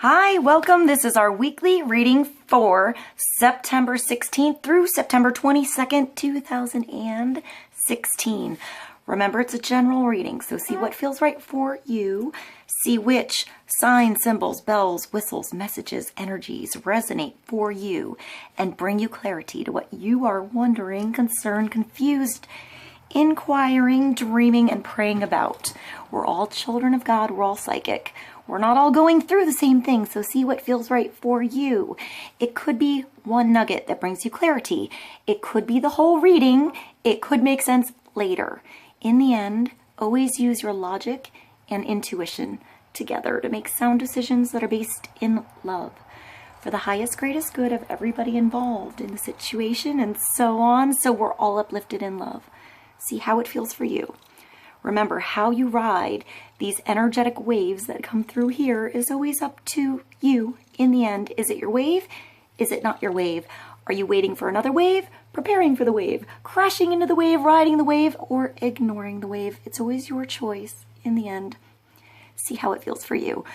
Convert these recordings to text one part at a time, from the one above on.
Hi, welcome. This is our weekly reading for September 16th through September 22nd, 2016. Remember, it's a general reading, so see what feels right for you. See which signs, symbols, bells, whistles, messages, energies resonate for you and bring you clarity to what you are wondering, concerned, confused, inquiring, dreaming, and praying about. We're all children of God. We're all psychic. We're not all going through the same thing, so see what feels right for you. It could be one nugget that brings you clarity. It could be the whole reading. It could make sense later. In the end, always use your logic and intuition together to make sound decisions that are based in love for the highest, greatest good of everybody involved in the situation and so on, so we're all uplifted in love. See how it feels for you. Remember, how you ride these energetic waves that come through here is always up to you in the end. Is it your wave? Is it not your wave? Are you waiting for another wave? Preparing for the wave? Crashing into the wave? Riding the wave? Or ignoring the wave? It's always your choice in the end. See how it feels for you.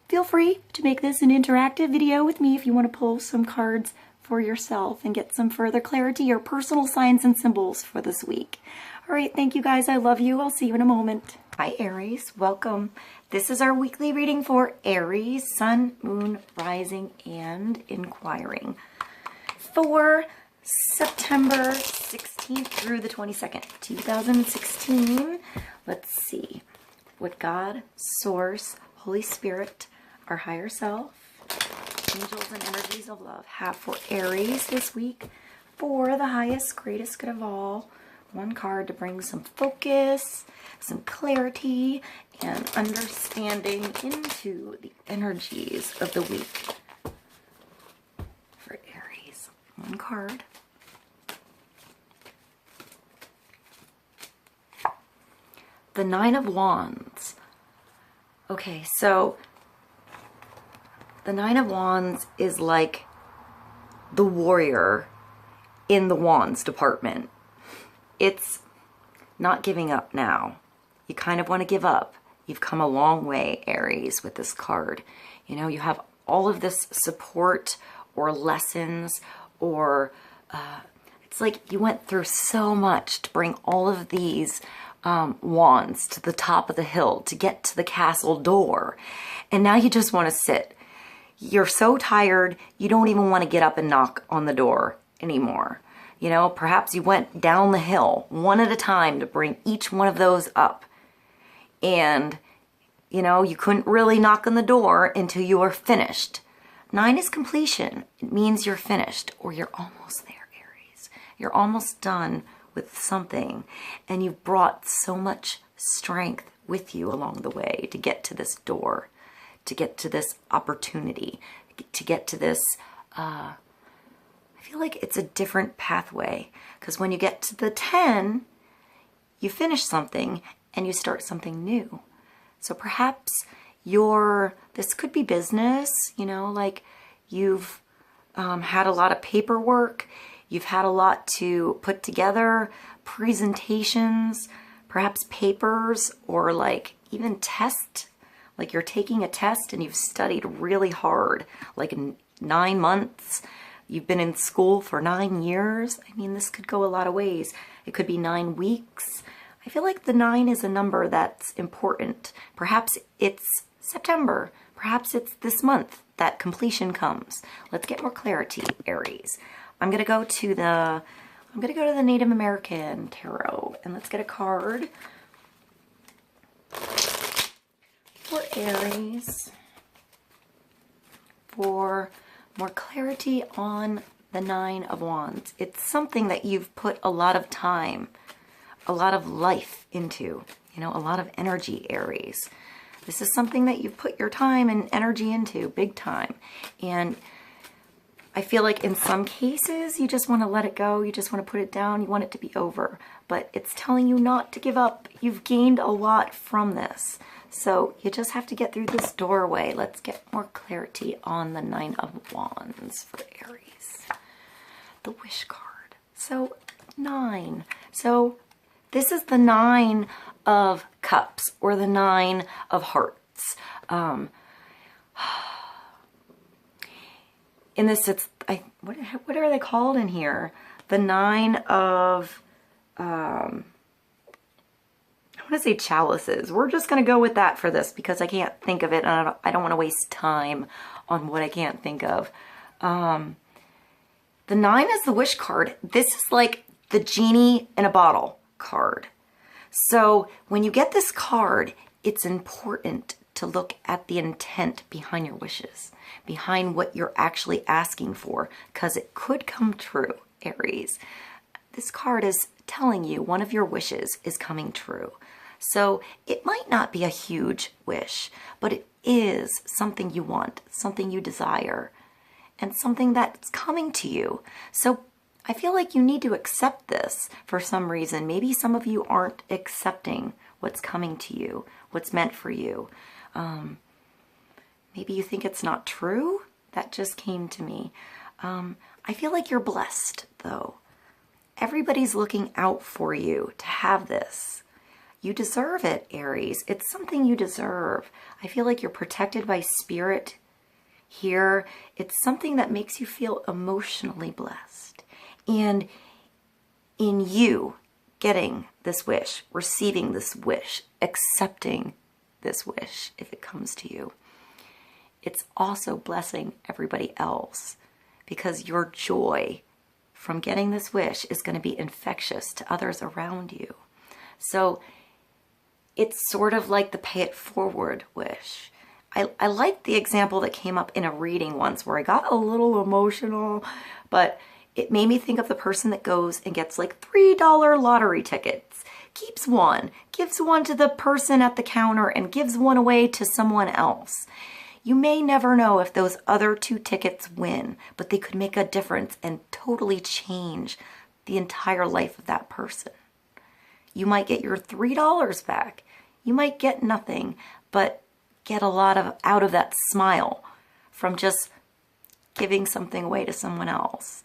Feel free to make this an interactive video with me if you want to pull some cards for yourself and get some further clarity or personal signs and symbols for this week. All right, thank you guys. I love you. I'll see you in a moment. Hi, Aries. Welcome. This is our weekly reading for Aries, Sun, Moon, Rising, and Inquiring for September 16th through the 22nd, 2016. Let's see what God, Source, Holy Spirit, our higher self, angels, and energies of love have for Aries this week for the highest, greatest good of all. One card to bring some focus, some clarity, and understanding into the energies of the week for Aries. One card. The Nine of Wands. Okay, so the Nine of Wands is like the warrior in the wands department. It's not giving up now. You kind of want to give up. You've come a long way, Aries, with this card. You know, you have all of this support or lessons or it's like you went through so much to bring all of these wands to the top of the hill to get to the castle door. And now you just want to sit. You're so tired, you don't even want to get up and knock on the door anymore. You know, perhaps you went down the hill one at a time to bring each one of those up. And, you know, you couldn't really knock on the door until you were finished. 9 is completion. It means you're finished or you're almost there, Aries. You're almost done with something. And you've brought so much strength with you along the way to get to this door, to get to this opportunity, to get to this I feel like it's a different pathway, because when you get to the 10, you finish something and you start something new. So perhaps this could be business, you know, like you've had a lot of paperwork, you've had a lot to put together, presentations, perhaps papers, or like even test, like you're taking a test and you've studied really hard, like 9 months. You've been in school for 9 years. I mean, this could go a lot of ways. It could be 9 weeks. I feel like the 9 is a number that's important. Perhaps it's September. Perhaps it's this month that completion comes. Let's get more clarity, Aries. I'm gonna go to the Native American Tarot, and let's get a card for Aries for more clarity on the 9 of Wands. It's something that you've put a lot of time, a lot of life into, you know, a lot of energy, Aries. This is something that you've put your time and energy into, big time. And I feel like in some cases, you just want to let it go. You just want to put it down. You want it to be over. But it's telling you not to give up. You've gained a lot from this. So you just have to get through this doorway. Let's get more clarity on the 9 of Wands for Aries. The Wish card. So 9. So this is the 9 of Cups or the 9 of Hearts. in this, it's, what are they called in here? The 9 of, I want to say chalices. We're just going to go with that for this because I can't think of it, and I don't want to waste time on what I can't think of. The 9 is the wish card. This is like the genie in a bottle card. So when you get this card, it's important to look at the intent behind your wishes, behind what you're actually asking for, because it could come true, Aries. This card is telling you one of your wishes is coming true. So it might not be a huge wish, but it is something you want, something you desire, and something that's coming to you. So I feel like you need to accept this for some reason. Maybe some of you aren't accepting what's coming to you, what's meant for you. Maybe you think it's not true. That just came to me. I feel like you're blessed, though. Everybody's looking out for you to have this. You deserve it, Aries. It's something you deserve. I feel like you're protected by spirit here. It's something that makes you feel emotionally blessed. And in you getting this wish, receiving this wish, accepting this wish if it comes to you, it's also blessing everybody else, because your joy from getting this wish is going to be infectious to others around you. So it's sort of like the pay it forward wish. I like the example that came up in a reading once where I got a little emotional, but it made me think of the person that goes and gets like $3 lottery tickets, keeps one, gives one to the person at the counter, and gives one away to someone else. You may never know if those other 2 tickets win, but they could make a difference and totally change the entire life of that person. You might get your $3 back. You might get nothing, but get a lot out of that smile from just giving something away to someone else.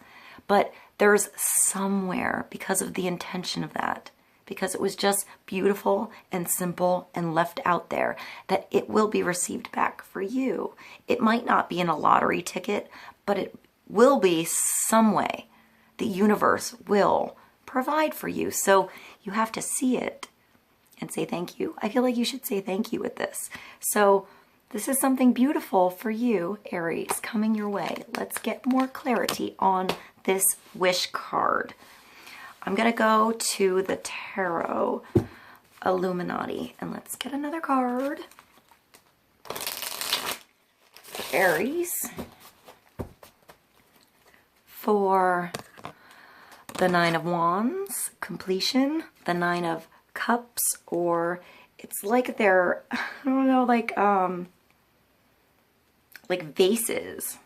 But there's somewhere, because of the intention of that, because it was just beautiful and simple and left out there, that it will be received back for you. It might not be in a lottery ticket, but it will be some way. The universe will provide for you. So you have to see it and say thank you. I feel like you should say thank you with this. So this is something beautiful for you, Aries, coming your way. Let's get more clarity on this wish card. I'm going to go to the Tarot Illuminati and let's get another card. Aries for the 9 of Wands, completion, the 9 of Cups, or it's like they're, I don't know, like vases.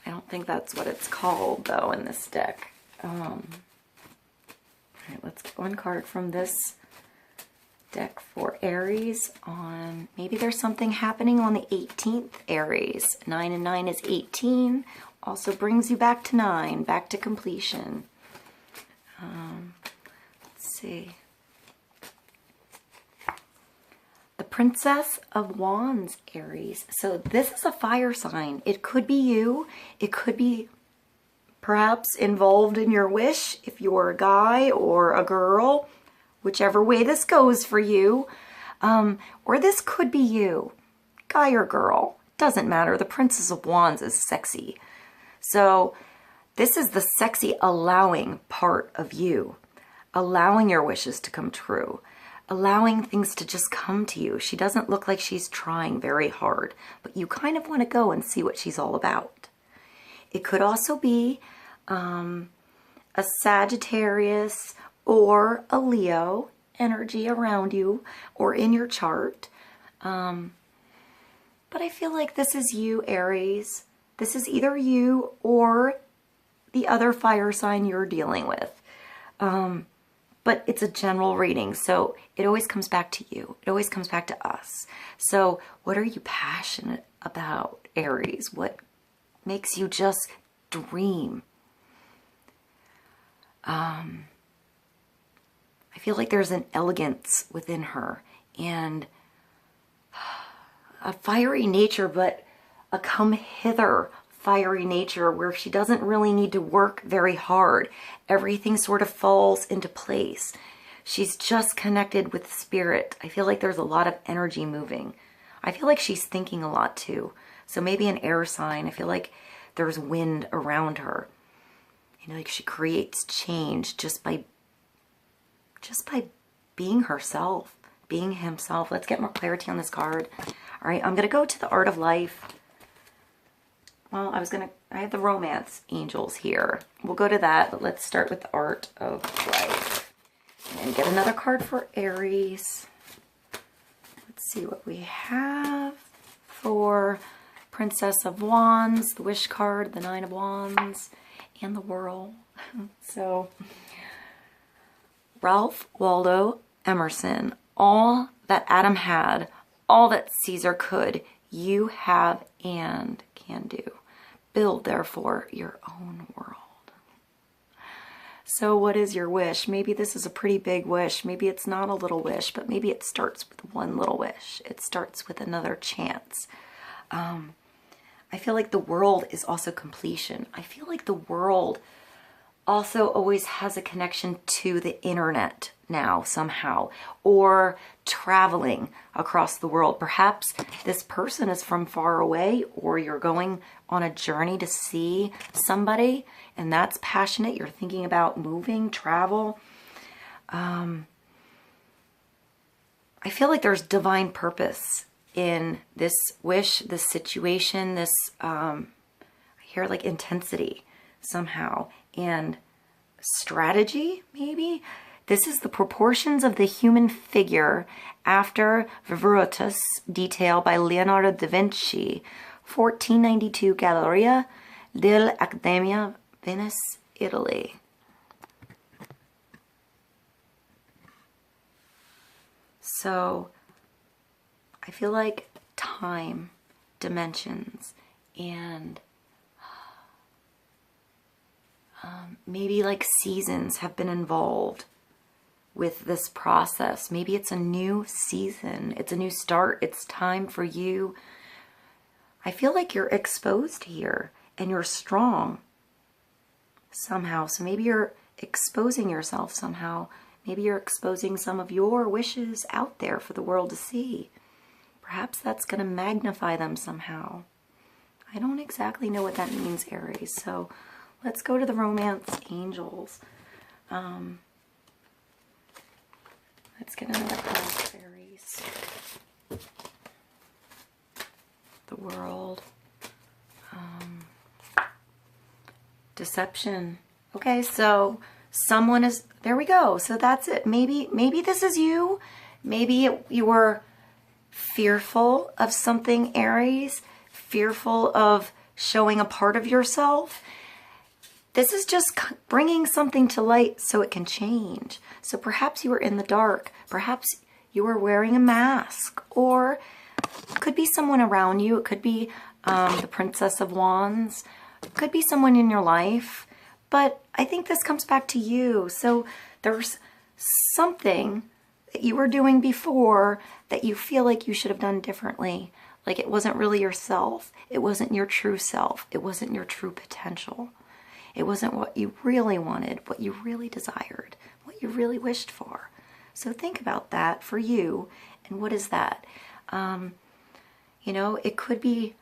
I don't think that's what it's called, though, in this deck. All right, let's get one card from this deck for Aries on, maybe there's something happening on the 18th, Aries. 9 and 9 is 18. Also brings you back to 9, back to completion. Let's see. The Princess of Wands, Aries. So this is a fire sign. It could be you. It could be perhaps involved in your wish if you're a guy or a girl, whichever way this goes for you. Or this could be you, guy or girl. Doesn't matter. The Princess of Wands is sexy. So this is the sexy allowing part of you, allowing your wishes to come true, allowing things to just come to you. She doesn't look like she's trying very hard, but you kind of want to go and see what she's all about. It could also be a Sagittarius or a Leo energy around you or in your chart. But I feel like this is you, Aries. This is either you or the other fire sign you're dealing with. But it's a general reading, so it always comes back to you. It always comes back to us. So what are you passionate about, Aries? What makes you just dream? I feel like there's an elegance within her and a fiery nature, but a come hither fiery nature where she doesn't really need to work very hard. Everything sort of falls into place. She's just connected with spirit. I feel like there's a lot of energy moving. I feel like she's thinking a lot too. So maybe an air sign. I feel like there's wind around her. You know, like she creates change just by being herself, being himself. Let's get more clarity on this card. All right, I'm going to go to the Art of Life. Well, I have the Romance Angels here. We'll go to that, but let's start with the Art of Life. And get another card for Aries. Let's see what we have for Princess of Wands, the Wish card, the Nine of Wands, and the World. So, Ralph Waldo Emerson, all that Adam had, all that Caesar could, you have and can do. Build, therefore, your own world. So what is your wish? Maybe this is a pretty big wish. Maybe it's not a little wish, but maybe it starts with one little wish. It starts with another chance. I feel like the world is also completion. I feel like the world also always has a connection to the internet now somehow, or traveling across the world. Perhaps this person is from far away, or you're going on a journey to see somebody and that's passionate. You're thinking about moving, travel. I feel like there's divine purpose in this wish, this situation, this, I hear like intensity somehow, and strategy, maybe? This is the proportions of the human figure after Vivertus detail by Leonardo da Vinci, 1492, Galleria dell'Accademia, Venice, Italy. So, I feel like time, dimensions, and maybe like seasons have been involved with this process. Maybe it's a new season. It's a new start. It's time for you. I feel like you're exposed here and you're strong somehow. So maybe you're exposing yourself somehow. Maybe you're exposing some of your wishes out there for the world to see. Perhaps that's going to magnify them somehow. I don't exactly know what that means, Aries. So let's go to the Romance Angels. Let's get another card for Aries. The World. Deception. Okay, so someone is, there we go. So that's it. Maybe this is you. Maybe you were fearful of something, Aries. Fearful of showing a part of yourself. This is just bringing something to light so it can change. So perhaps you were in the dark. Perhaps you were wearing a mask. Or it could be someone around you. It could be the Princess of Wands. It could be someone in your life. But I think this comes back to you. So there's something that you were doing before that you feel like you should have done differently. Like it wasn't really yourself. It wasn't your true self. It wasn't your true potential. It wasn't what you really wanted, what you really desired, what you really wished for. So think about that for you. And what is that? You know, it could be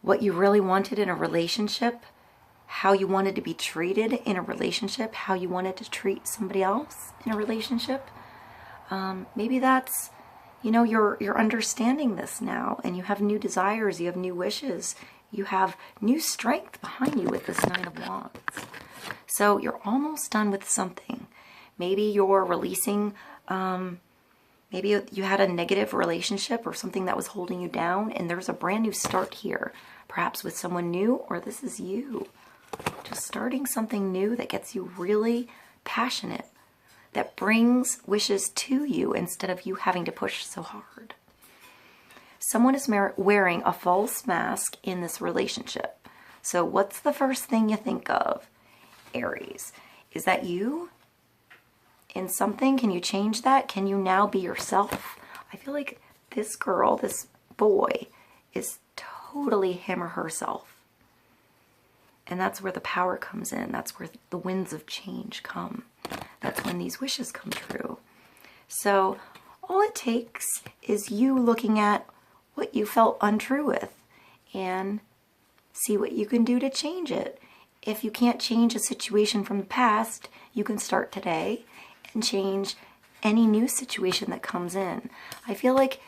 what you really wanted in a relationship, how you wanted to be treated in a relationship, how you wanted to treat somebody else in a relationship. Maybe that's, you know, you're understanding this now, and you have new desires, you have new wishes, you have new strength behind you with this Nine of Wands. So you're almost done with something. Maybe you're releasing, maybe you had a negative relationship or something that was holding you down, and there's a brand new start here, perhaps with someone new, or this is you. Just starting something new that gets you really passionate, that brings wishes to you instead of you having to push so hard. Someone is wearing a false mask in this relationship. So what's the first thing you think of, Aries? Is that you in something? Can you change that? Can you now be yourself? I feel like this girl, this boy, is totally him or herself. And that's where the power comes in. That's where the winds of change come. That's when these wishes come true. So all it takes is you looking at what you felt untrue with and see what you can do to change it. If you can't change a situation from the past, you can start today and change any new situation that comes in. I feel like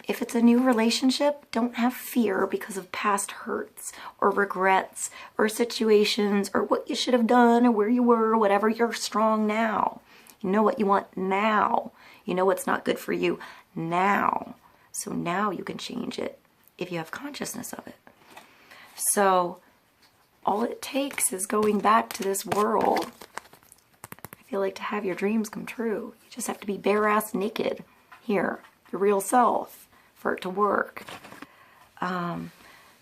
if it's a new relationship, don't have fear because of past hurts or regrets or situations or what you should have done or where you were or whatever. You're strong now. You know what you want now. You know what's not good for you now. So now you can change it if you have consciousness of it. So all it takes is going back to this world. I feel like to have your dreams come true, you just have to be bare ass naked here, your real self, for it to work.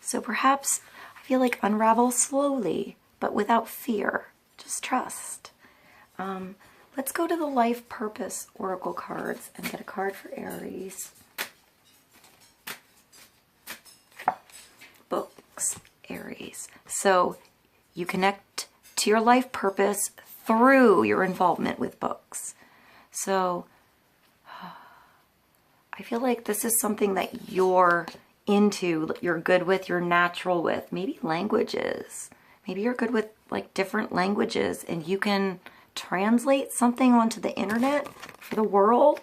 So perhaps I feel like unravel slowly, but without fear. Just trust. Let's go to the Life Purpose Oracle cards and get a card for Aries. Books, Aries. So you connect to your life purpose through your involvement with books. So I feel like this is something that you're into, you're good with, you're natural with. Maybe languages. Maybe you're good with like different languages and you can translate something onto the internet for the world.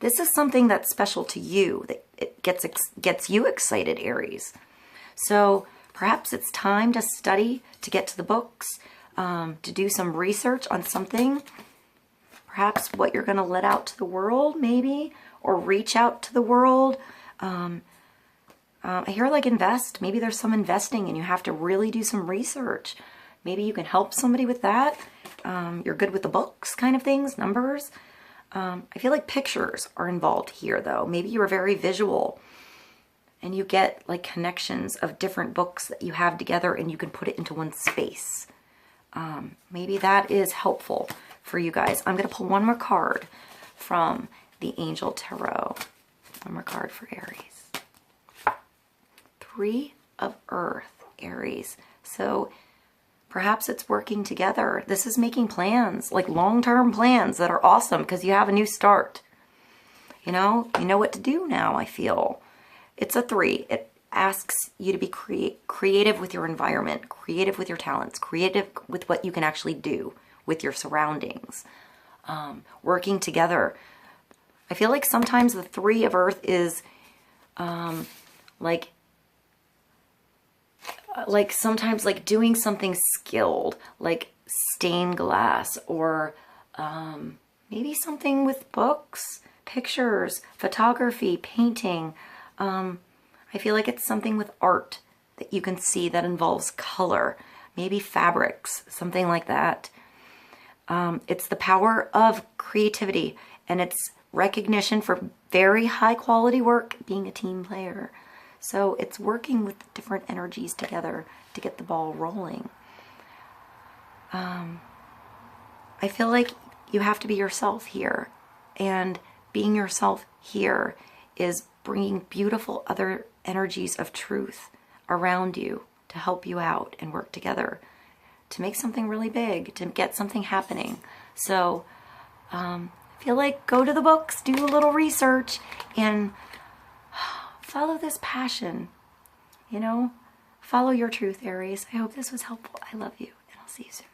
This is something that's special to you, that it gets you excited, Aries. So perhaps it's time to study, to get to the books, to do some research on something. Perhaps what you're going to let out to the world, maybe, or reach out to the world. I hear like invest. Maybe there's some investing and you have to really do some research. Maybe you can help somebody with that. You're good with the books kind of things, numbers. I feel like pictures are involved here though. Maybe you're very visual and you get like connections of different books that you have together and you can put it into one space. Maybe that is helpful for you guys. I'm going to pull one more card from the Angel Tarot. One more card for Aries. 3 of Earth, Aries. So perhaps it's working together. This is making plans, like long-term plans that are awesome because you have a new start. You know what to do now, I feel. It's a 3. It asks you to be creative with your environment, creative with your talents, creative with what you can actually do with your surroundings. Working together. I feel like sometimes the 3 of Earth is sometimes like doing something skilled, like stained glass, or maybe something with books, pictures, photography, painting. I feel like it's something with art that you can see that involves color, maybe fabrics, something like that. It's the power of creativity and it's recognition for very high quality work, being a team player. So it's working with different energies together to get the ball rolling. I feel like you have to be yourself here, and being yourself here is bringing beautiful other energies of truth around you to help you out and work together to make something really big, to get something happening. So I feel like go to the books, do a little research, and follow this passion, follow your truth, Aries. I hope this was helpful. I love you, and I'll see you soon.